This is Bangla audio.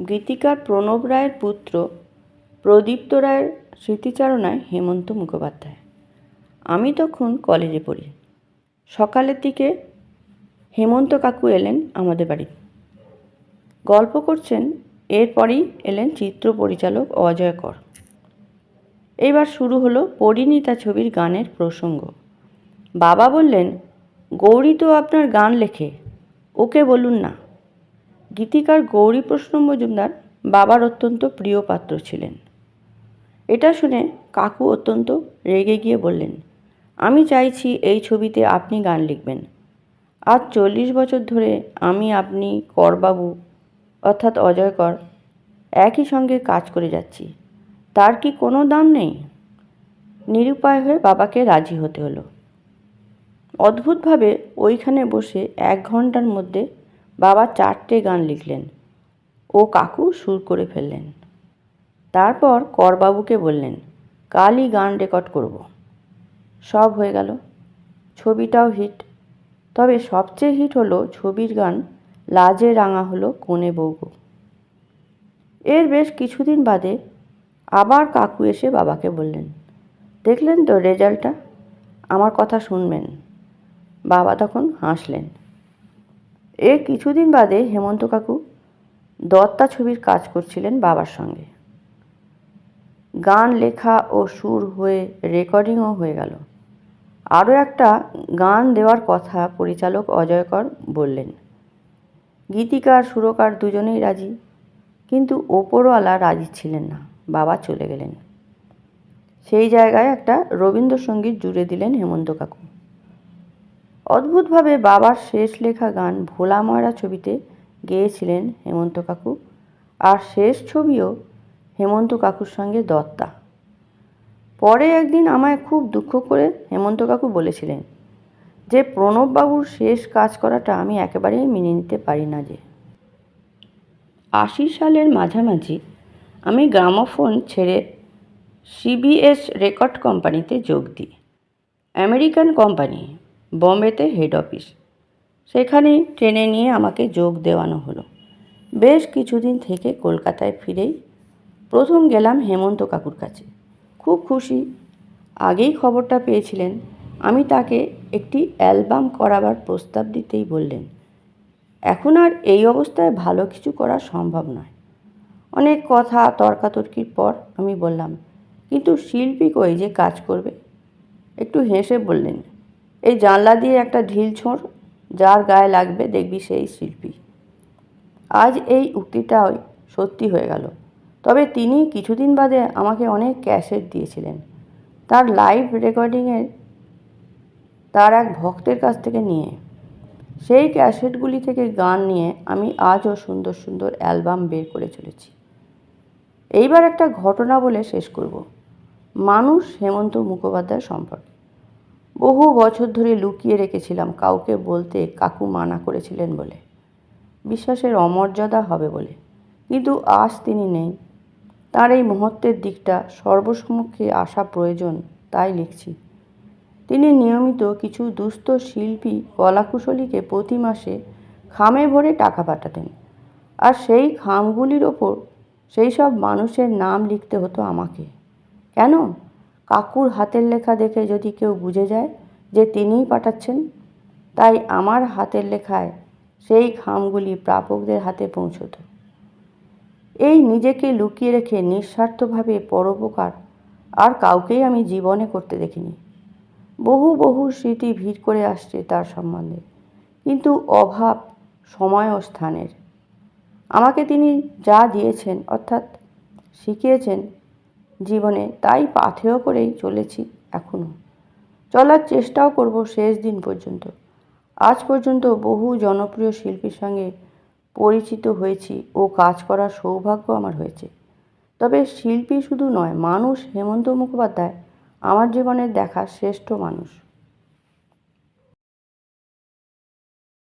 গীতিকার প্রণব রায়ের পুত্র প্রদীপ্ত রায়ের স্মৃতিচারণায় হেমন্ত মুখোপাধ্যায়। আমি তখন কলেজে পড়ি। সকালের দিকে হেমন্ত কাকু এলেন আমাদের বাড়ি, গল্প করছেন। এরপরই এলেন চিত্র পরিচালক অজয় কর। এইবার শুরু হলো পরিণীতা ছবির গানের প্রসঙ্গ। বাবা বললেন, গৌরী তো আপনার গান লেখে, ওকে বলুন না। গীতিকার গৌরীপ্রসন্ন মজুমদার বাবার অত্যন্ত প্রিয় পাত্র ছিলেন। এটা শুনে কাকু অত্যন্ত রেগে গিয়ে বললেন, আমি চাইছি এই ছবিতে আপনি গান লিখবেন। আজ 40 বছর ধরে আমি আপনি করবাবু অর্থাৎ অজয় কর একই সঙ্গে কাজ করে যাচ্ছি, তার কি কোনো দাম নেই? নিরুপায় হয়ে বাবাকে রাজি হতে হলো। অদ্ভুতভাবে ওইখানে বসে 1 ঘন্টার মধ্যে বাবা 4টে গান লিখলেন ও কাকু সুর করে ফেললেন। তারপর করবাবুকে বললেন, কালই গান রেকর্ড করব। সব হয়ে গেল। ছবিটাও হিট। তবে সবচেয়ে হিট হলো ছবির গান লাজে রাঙা হলো কোণে বউগো। এর বেশ কিছুদিন বাদে আবার কাকু এসে বাবাকে বললেন, দেখলেন তো রেজাল্টটা, আমার কথা শুনবেন। বাবা তখন হাসলেন। এর কিছুদিন বাদে হেমন্ত কাকু দত্তা ছবির কাজ করছিলেন বাবার সঙ্গে। গান লেখা ও সুর হয়ে রেকর্ডিংও হয়ে গেল। আরও একটা গান দেওয়ার কথা পরিচালক অজয় কর বললেন। গীতিকার সুরকার দুজনেই রাজি, কিন্তু ওপরওয়ালা রাজি ছিলেন না। বাবা চলে গেলেন। সেই জায়গায় একটা রবীন্দ্রসঙ্গীত জুড়ে দিলেন হেমন্ত কাকু। অদ্ভুতভাবে বাবার শেষ লেখা গান ভোলা ময়রা ছবিতে গেয়েছিলেন হেমন্ত কাকু, আর শেষ ছবিও হেমন্ত কাকুর সঙ্গে দত্তা। পরে একদিন আমায় খুব দুঃখ করে হেমন্ত কাকু বলেছিলেন যে প্রণববাবুর শেষ কাজ করাটা আমি একেবারেই মেনে নিতে পারি না। যে 80 সালের মাঝামাঝি আমি গ্রামোফোন ছেড়ে সিবিএস রেকর্ড কোম্পানিতে যোগ দিই। আমেরিকান কোম্পানি, বম্বেতে হেড অফিস। সেখানেই ট্রেনে নিয়ে আমাকে যোগ দেওয়ানো হলো। বেশ কিছুদিন থেকে কলকাতায় ফিরেই প্রথম গেলাম হেমন্ত কাকুর কাছে। খুব খুশি। আগেই খবরটা পেয়েছিলেন। আমি তাকে একটি অ্যালবাম করাবার প্রস্তাব দিতেই বললেন, এখন আর এই অবস্থায় ভালো কিছু করা সম্ভব নয়। অনেক কথা তর্কাতর্কির পর আমি বললাম, কিন্তু শিল্পী কই যে কাজ করবে? একটু হেসে বললেন, এই জানলা দিয়ে একটা ঢিল ছোঁড়, যার গায়ে লাগবে দেখবি সেই শিল্পী। আজ এই উক্তিটাও সত্যি হয়ে গেল। তবে তিনি কিছুদিন বাদে আমাকে অনেক ক্যাসেট দিয়েছিলেন, তার লাইভ রেকর্ডিংয়ের, তার এক ভক্তের কাছ থেকে নিয়ে। সেই ক্যাসেটগুলি থেকে গান নিয়ে আমি আজও সুন্দর সুন্দর অ্যালবাম বের করে চলেছি। এইবার একটা ঘটনা বলে শেষ করব। মানুষ হেমন্ত মুখোপাধ্যায় সম্পর্কে। বহু বছর ধরে লুকিয়ে রেখেছিলাম, কাউকে বলতে কাকু মানা করেছিলেন বলে, বিশ্বাসের অমর্যাদা হবে বলে। কিন্তু আজ তিনি নেই। তার এই মুহূর্তের দিকটা সর্বসম্মুখে আসা প্রয়োজন, তাই লিখছি। তিনি নিয়মিত কিছু দুস্থ শিল্পী কলাকুশলীকে প্রতি মাসে খামে ভরে টাকা পাঠাতেন, আর সেই খামগুলির ওপর সেই সব মানুষের নাম লিখতে হতো আমাকে। কেন? কাকুর হাতের লেখা দেখে যদি কেউ বুঝে যায় যে তিনিই পাঠাচ্ছেন, তাই আমার হাতের লেখায় সেই খামগুলি প্রাপকদের হাতে পৌঁছতো। এই নিজেকে লুকিয়ে রেখে নিঃস্বার্থভাবে পরোপকার আর কাউকেই আমি জীবনে করতে দেখিনি। বহু বহু স্মৃতি ভিড় করে আসছে তার সম্বন্ধে, কিন্তু অভাব সময় ও স্থানের। আমাকে তিনি যা দিয়েছেন অর্থাৎ শিখিয়েছেন জীবনে, তাই পাথেয় করেই চলেছি এখনও। চলার চেষ্টাও করব শেষ দিন পর্যন্ত। আজ পর্যন্ত বহু জনপ্রিয় শিল্পীর সঙ্গে পরিচিত হয়েছি ও কাজ করার সৌভাগ্য আমার হয়েছে। তবে শিল্পী শুধু নয়, মানুষ হেমন্ত মুখোপাধ্যায় আমার জীবনের দেখা শ্রেষ্ঠ মানুষ।